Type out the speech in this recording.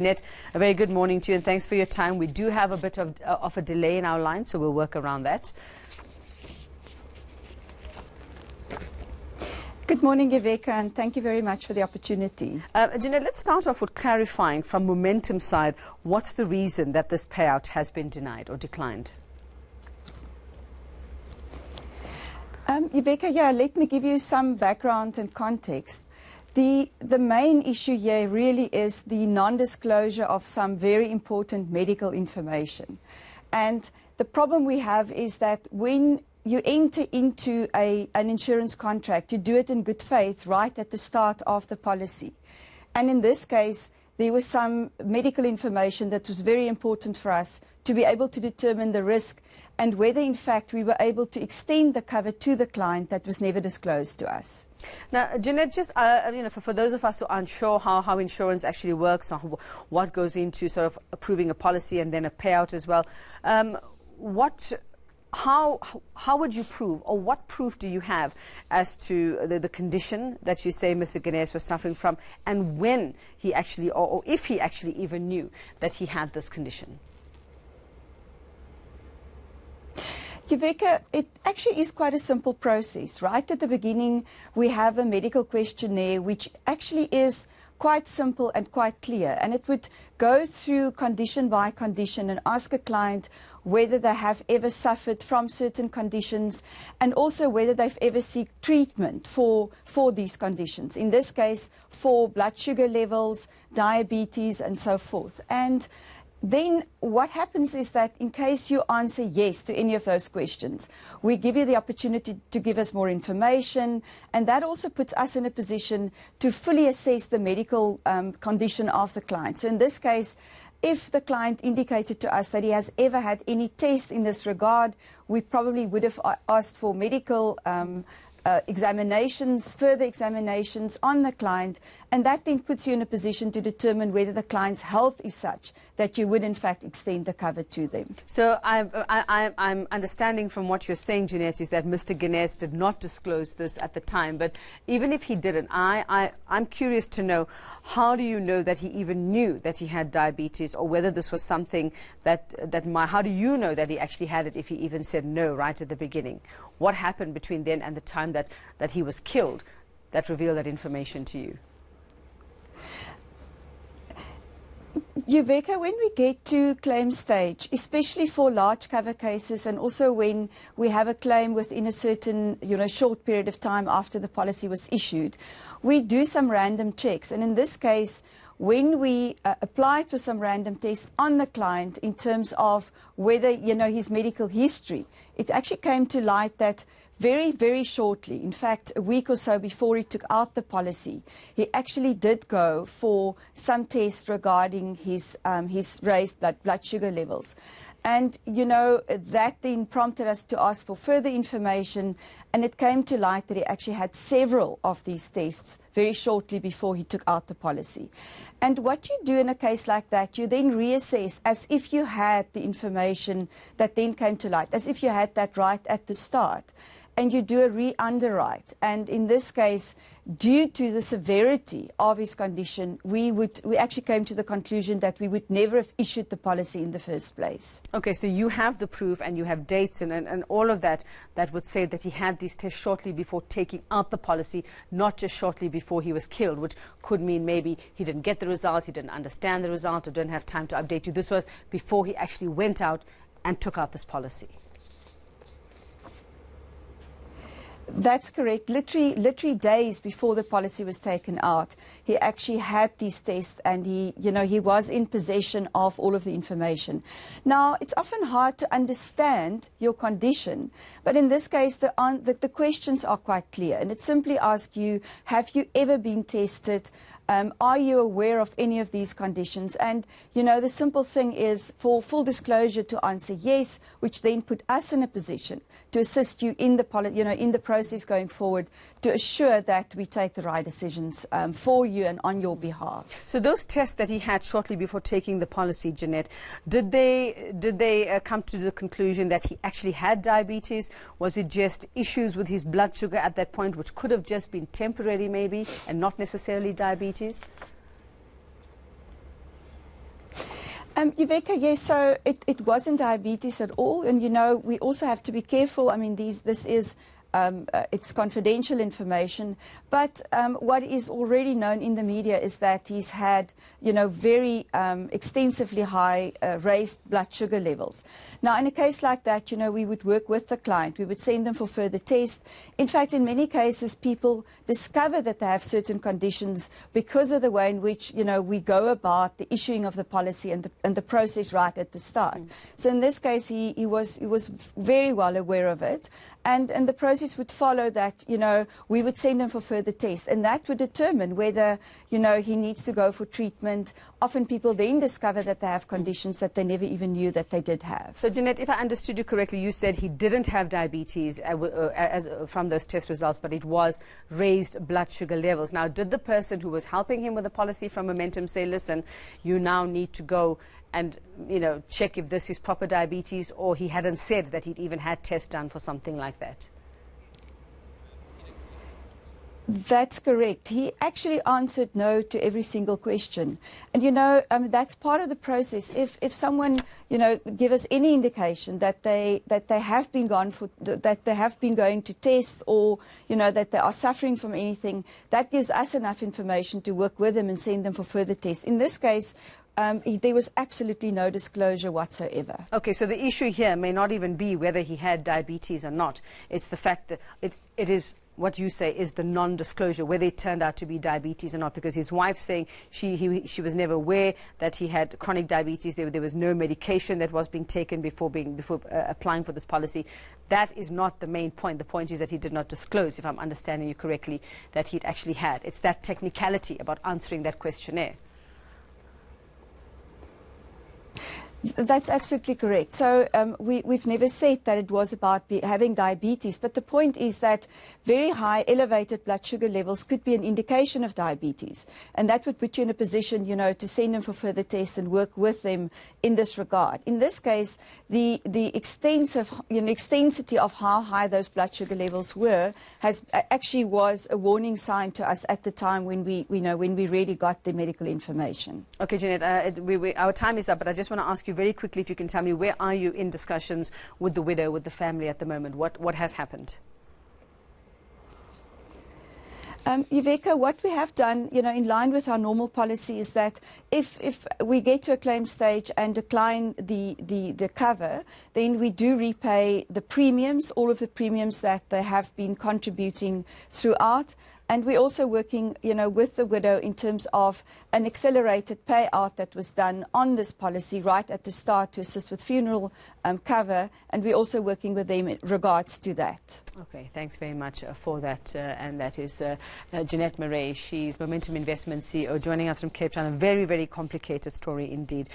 Net, a very good morning to you and thanks for your time. We do have a bit of a delay in our line, so we'll work around that. Good morning, Iveka, and thank you very much for the opportunity. Jeanette, let's start off with clarifying from Momentum side, what's the reason that this payout has been denied or declined? Iveka, let me give you some background and context. The main issue here really is the non-disclosure of some very important medical information. And the problem we have is that when you enter into an insurance contract, you do it in good faith right at the start of the policy. And in this case, there was some medical information that was very important for us to be able to determine the risk and whether, in fact, we were able to extend the cover to the client that was never disclosed to us. Now, Jeanette, just for those of us who aren't sure how insurance actually works, or what goes into sort of approving a policy and then a payout as well, how would you prove, or what proof do you have as to the condition that you say Mr. Ganas was suffering from, and when he actually, or if he actually even knew that he had this condition? Iveka, it actually is quite a simple process. Right at the beginning, we have a medical questionnaire which actually is quite simple and quite clear. And it would go through condition by condition and ask a client whether they have ever suffered from certain conditions and also whether they've ever sought treatment for these conditions. In this case, for blood sugar levels, diabetes, and so forth. And then what happens is that in case you answer yes to any of those questions, we give you the opportunity to give us more information, and that also puts us in a position to fully assess the medical condition of the client. So in this case, if the client indicated to us that he has ever had any test in this regard, we probably would have asked for medical examinations, further examinations on the client, and that then puts you in a position to determine whether the client's health is such that you would in fact extend the cover to them. So I'm understanding from what you're saying, Jeanette, is that Mr. Ganas did not disclose this at the time, but even if he didn't, I'm curious to know, how do you know that he even knew that he had diabetes, or whether this was something how do you know that he actually had it if he even said no right at the beginning? What happened between then and the time that he was killed that revealed that information to you? Iveka, when we get to claim stage, especially for large cover cases and also when we have a claim within a certain short period of time after the policy was issued, we do some random checks. And in this case, when we applied for some random tests on the client in terms of whether his medical history, it actually came to light that very, very shortly, in fact, a week or so before he took out the policy, he actually did go for some tests regarding his raised blood sugar levels. And, that then prompted us to ask for further information, and it came to light that he actually had several of these tests very shortly before he took out the policy. And what you do in a case like that, you then reassess as if you had the information that then came to light, as if you had that right at the start. And you do a re-underwrite. And in this case, due to the severity of his condition, we actually came to the conclusion that we would never have issued the policy in the first place. Okay, so you have the proof and you have dates and all of that would say that he had these tests shortly before taking out the policy, not just shortly before he was killed, which could mean maybe he didn't get the results, he didn't understand the result, or didn't have time to update you. This was before he actually went out and took out this policy. That's correct. Literally days before the policy was taken out, he actually had these tests, and he was in possession of all of the information. Now, it's often hard to understand your condition, but in this case, the questions are quite clear, and it simply asks you, have you ever been tested? Are you aware of any of these conditions? And, the simple thing is for full disclosure to answer yes, which then put us in a position to assist you in the process going forward to assure that we take the right decisions for you and on your behalf. So those tests that he had shortly before taking the policy, Jeanette, did they come to the conclusion that he actually had diabetes? Was it just issues with his blood sugar at that point, which could have just been temporary maybe and not necessarily diabetes? Yuveka, yes, so it wasn't diabetes at all. And, we also have to be careful. I mean, this is it's confidential information. But what is already known in the media is that he's had, very extensively high raised blood sugar levels. Now, in a case like that, we would work with the client. We would send them for further tests. In fact, in many cases, people discover that they have certain conditions because of the way in which, we go about the issuing of the policy and the process right at the start. So in this case, he was very well aware of it. And the process would follow that, we would send him for further tests. And that would determine whether, he needs to go for treatment. Often people then discover that they have conditions that they never even knew that they did have. So, Jeanette, if I understood you correctly, you said he didn't have diabetes from those test results, but it was raised blood sugar levels. Now, did the person who was helping him with the policy from Momentum say, listen, you now need to go and, check if this is proper diabetes, or he hadn't said that he'd even had tests done for something like that? That's correct. He actually answered no to every single question. And, that's part of the process. If someone, give us any indication that they have been that they have been going to tests, or, that they are suffering from anything, that gives us enough information to work with them and send them for further tests. In this case, there was absolutely no disclosure whatsoever. Okay, so the issue here may not even be whether he had diabetes or not. It's the fact that it is what you say is the non-disclosure, whether it turned out to be diabetes or not, because his wife's saying she was never aware that he had chronic diabetes. There was no medication that was being taken before applying for this policy. That is not the main point. The point is that he did not disclose, if I'm understanding you correctly, that he'd actually had. It's that technicality about answering that questionnaire. That's absolutely correct. So we've never said that it was about having diabetes, but the point is that very high elevated blood sugar levels could be an indication of diabetes, and that would put you in a position, to send them for further tests and work with them in this regard. In this case, the extensity of how high those blood sugar levels were actually was a warning sign to us at the time when we really got the medical information. Okay, Jeanette, our time is up, but I just want to ask you very quickly if you can tell me, where are you in discussions with the widow, with the family at the moment? What has happened? Yuveka, what we have done, in line with our normal policy, is that if we get to a claim stage and decline the cover, then we do repay the premiums, all of the premiums that they have been contributing throughout. And we're also working, with the widow in terms of an accelerated payout that was done on this policy right at the start to assist with funeral cover. And we're also working with them in regards to that. Okay, thanks very much for that. And that is Jeanette Murray. She's Momentum Investment CEO, joining us from Cape Town. A very, very complicated story indeed.